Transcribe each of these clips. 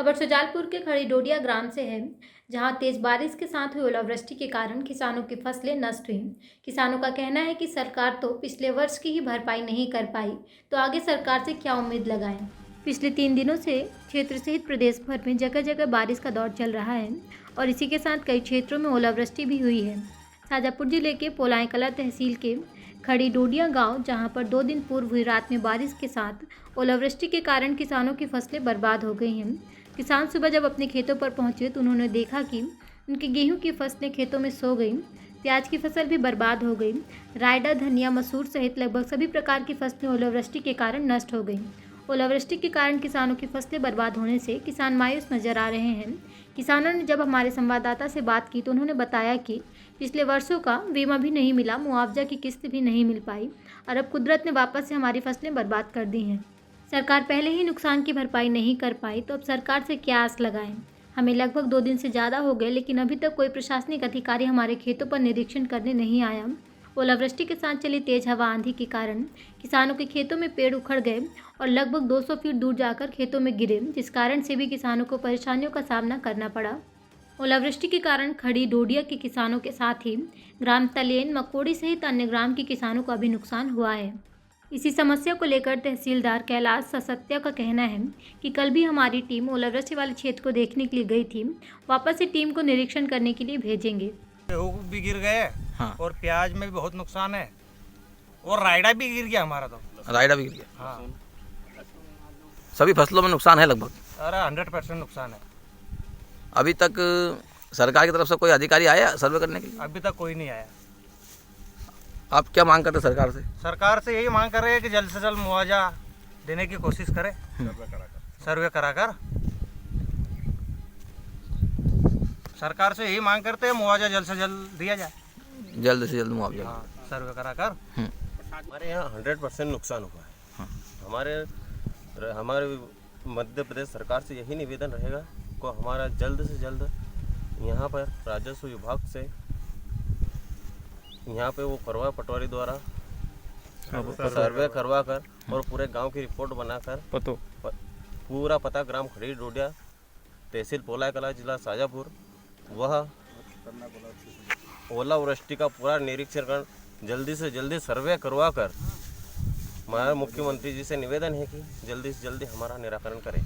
खबर सुजालपुर के खड़ी डोडिया ग्राम से है, जहां तेज बारिश के साथ हुई ओलावृष्टि के कारण किसानों की फसलें नष्ट हुई। किसानों का कहना है कि सरकार तो पिछले वर्ष की ही भरपाई नहीं कर पाई, तो आगे सरकार से क्या उम्मीद लगाएं। पिछले 3 दिनों से क्षेत्र सहित प्रदेश भर में जगह जगह बारिश का दौर चल रहा है और इसी के साथ कई क्षेत्रों में ओलावृष्टि भी हुई है। शाजापुर जिले के पोलाई कला तहसील के खड़ी डोडिया गांव, जहां पर 2 दिन पूर्व हुई रात में बारिश के साथ ओलावृष्टि के कारण किसानों की फसलें बर्बाद हो गई हैं। किसान सुबह जब अपने खेतों पर पहुंचे तो उन्होंने देखा कि उनकी गेहूं की फसलें खेतों में सो गईं, प्याज की फसल भी बर्बाद हो गई। रायडा, धनिया, मसूर सहित लगभग सभी प्रकार की फसलें ओलावृष्टि के कारण नष्ट हो गईं। ओलावृष्टि के कारण किसानों की फसलें बर्बाद होने से किसान मायूस नजर आ रहे हैं। किसानों ने जब हमारे संवाददाता से बात की तो उन्होंने बताया कि पिछले वर्षों का बीमा भी नहीं मिला, मुआवजा की किस्त भी नहीं मिल पाई और अब कुदरत ने वापस से हमारी फसलें बर्बाद कर दी हैं। सरकार पहले ही नुकसान की भरपाई नहीं कर पाई, तो अब सरकार से क्या आस लगाएं। हमें लगभग 2 दिन से ज़्यादा हो गए, लेकिन अभी तक कोई प्रशासनिक अधिकारी हमारे खेतों पर निरीक्षण करने नहीं आया। ओलावृष्टि के साथ चली तेज हवा आंधी के कारण किसानों के खेतों में पेड़ उखड़ गए और लगभग 200 फीट दूर जाकर खेतों में गिरे, जिस कारण से भी किसानों को परेशानियों का सामना करना पड़ा। ओलावृष्टि के कारण खड़ी डोडिया के किसानों के साथ ही ग्राम तलेन, मकोड़ी सहित अन्य ग्राम के किसानों का भी नुकसान हुआ है। इसी समस्या को लेकर तहसीलदार कैलाश ससत्या का कहना है कि कल भी हमारी टीम ओलावृष्टि वाले क्षेत्र को देखने के लिए गई थी, वापस से टीम को निरीक्षण करने के लिए भेजेंगे। गेहूं भी गिर गए। हाँ। और प्याज में भी बहुत नुकसान है और रायडा भी गिर गया हमारा। तो रायडा भी गिर गया। हाँ। सभी फसलों में नुकसान है लगभग। अरे 100% नुकसान है। अभी तक सरकार की तरफ से कोई अधिकारी आया सर्वे करने के लिए? अभी तक कोई नहीं आया। आप क्या मांग करते सरकार से? सरकार से यही मांग कर रहे हैं कि जल्द से जल्द मुआवजा देने की कोशिश करे, सर्वे कराकर। सरकार से यही मांग करते हैं मुआवजा जल्द से जल्द दिया जाए। जल्द से जल्द मुआवजा। हाँ, सर्वे कराकर। हमारे यहाँ 100% नुकसान हुआ है। हाँ। हमारे मध्य प्रदेश सरकार से यही निवेदन रहेगा को हमारा जल्द से जल्द यहाँ पर राजस्व विभाग से यहाँ पे वो करवा पटवारी द्वारा सर्वे करवा कर और पूरे गांव की रिपोर्ट बनाकर पूरा पता ग्राम खड़ी डोडिया, तहसील पोलाई कला, जिला शाजापुर, वह ओलावृष्टि का पूरा निरीक्षण कर जल्दी से जल्दी सर्वे करवा कर हमारे मुख्यमंत्री जी से निवेदन है कि जल्दी से जल्दी हमारा निराकरण करें।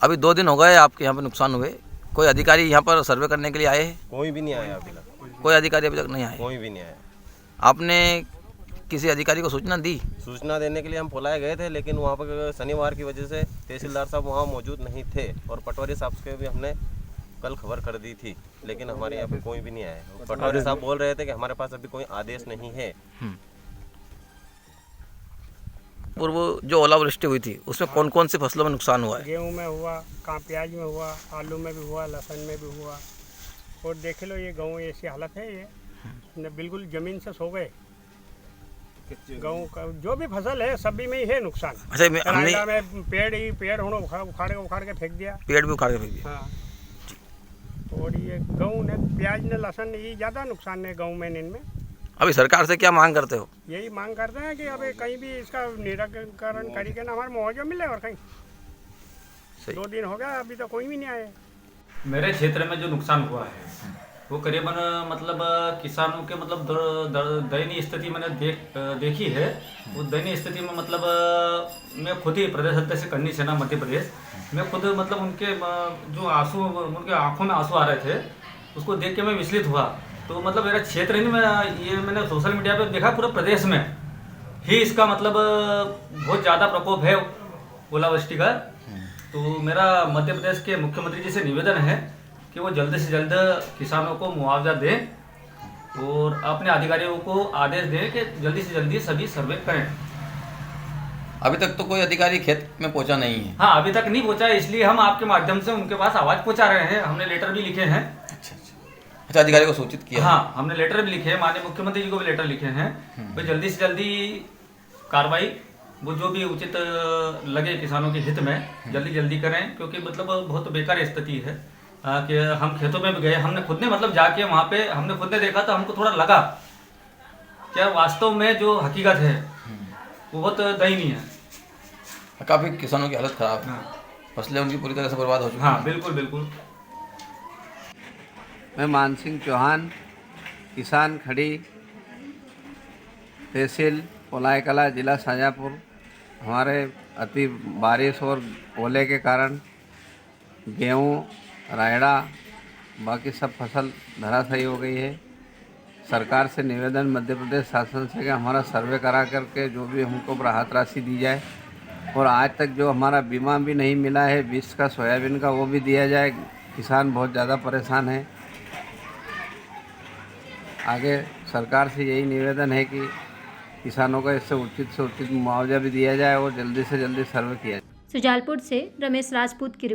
अभी 2 दिन हो गए आपके यहाँ पे नुकसान हुए, कोई अधिकारी यहाँ पर सर्वे करने के लिए आए हैं? कोई भी नहीं आया अभी तक। कोई अधिकारी अभी तक नहीं आए? कोई भी नहीं आया। आपने किसी अधिकारी को सूचना दी? सूचना देने के लिए हम पोलाई गए थे, लेकिन वहाँ पर शनिवार की वजह से तहसीलदार साहब वहाँ मौजूद नहीं थे और पटवारी साहब से भी हमने कल खबर कर दी थी, लेकिन हमारे यहाँ पे कोई भी नहीं आया। पटवारी साहब बोल रहे थे कि हमारे पास अभी कोई आदेश नहीं है। पूर्व जो ओलावृष्टि हुई थी उसमें कौन कौन सी फसलों में नुकसान हुआ है? गेहूं में हुआ, प्याज में हुआ, आलू में भी हुआ, लहसुन में भी हुआ। और देख लो ये गेहूं ऐसी हालत है, ये बिल्कुल जमीन से सो गए। गेहूं का जो भी फसल है सभी में ही है नुकसान। अच्छा, रायडा में पेड़ उखाड़ के फेंक दिया। पेड़ भी उखाड़ के फेंक दिया। हाँ। और ये गेहूं ने, प्याज ने, लहसुन, ये ज़्यादा नुकसान है गेहूं में। इनमें अभी सरकार से क्या मांग करते हो? यही मांग करते हैं कि अभी कहीं भी इसका निराकरण करके ना हमारा मुआवजा मिले। और कहीं 2 दिन हो गया अभी तो कोई भी नहीं आया। मेरे क्षेत्र में जो नुकसान हुआ है वो करीबन मतलब किसानों के मतलब दयनीय स्थिति मैंने देखी है। वो दयनीय स्थिति में मतलब मैं खुद ही प्रदेश अध्यक्ष करनी सेना मध्य प्रदेश, मैं खुद मतलब उनके जो आंसू, उनके आंखों में आंसू आ रहे थे, उसको देख के मैं विचलित हुआ। तो मतलब मेरा क्षेत्र ही नहीं, मैंने सोशल मीडिया पर देखा पूरे प्रदेश में ही इसका मतलब बहुत ज़्यादा प्रकोप है ओलावृष्टि का। तो मेरा मध्य प्रदेश के मुख्यमंत्री जी से निवेदन है कि वो जल्द से जल्द किसानों को मुआवजा दें और अपने अधिकारियों को आदेश दें कि जल्दी से जल्दी सभी सर्वे करें। अभी तक तो कोई अधिकारी खेत में पहुंचा नहीं है। हाँ, अभी तक नहीं पहुंचा, इसलिए हम आपके माध्यम से उनके पास आवाज़ पहुंचा रहे हैं। हमने लेटर भी लिखे हैं। अच्छा, अधिकारी को सूचित किया? हाँ, हमने लेटर भी लिखे हैं, माननीय मुख्यमंत्री जी को भी लेटर लिखे हैं। तो जल्दी से जल्दी कार्रवाई वो जो भी उचित लगे किसानों के हित में जल्दी जल्दी करें, क्योंकि मतलब बहुत बेकार स्थिति है कि हम खेतों में भी गए, हमने खुद ने मतलब जाके वहाँ पे हमने खुद ने देखा तो हमको थोड़ा लगा क्या वास्तव में जो हकीकत है वो बहुत दयनीय है। काफ़ी किसानों की हालत खराब है। हाँ। फसलें उनकी पूरी तरह से बर्बाद हो चुकी हाँ बिल्कुल बिल्कुल। मैं मानसिंह चौहान, किसान खड़ी, तहसील पोलाई कला, जिला शाजापुर। हमारे अति बारिश और ओले के कारण गेहूँ, रायड़ा, बाकी सब फसल धराशायी हो गई है। सरकार से निवेदन मध्य प्रदेश शासन से कि हमारा सर्वे करा करके जो भी हमको राहत राशि दी जाए, और आज तक जो हमारा बीमा भी नहीं मिला है बीज का, सोयाबीन का, वो भी दिया जाए। किसान बहुत ज़्यादा परेशान है। आगे सरकार से यही निवेदन है कि किसानों को इससे उचित मुआवजा भी दिया जाए और जल्दी से जल्दी सर्वे किया जाए। सुजालपुर से रमेश राजपूत की रिपोर्ट।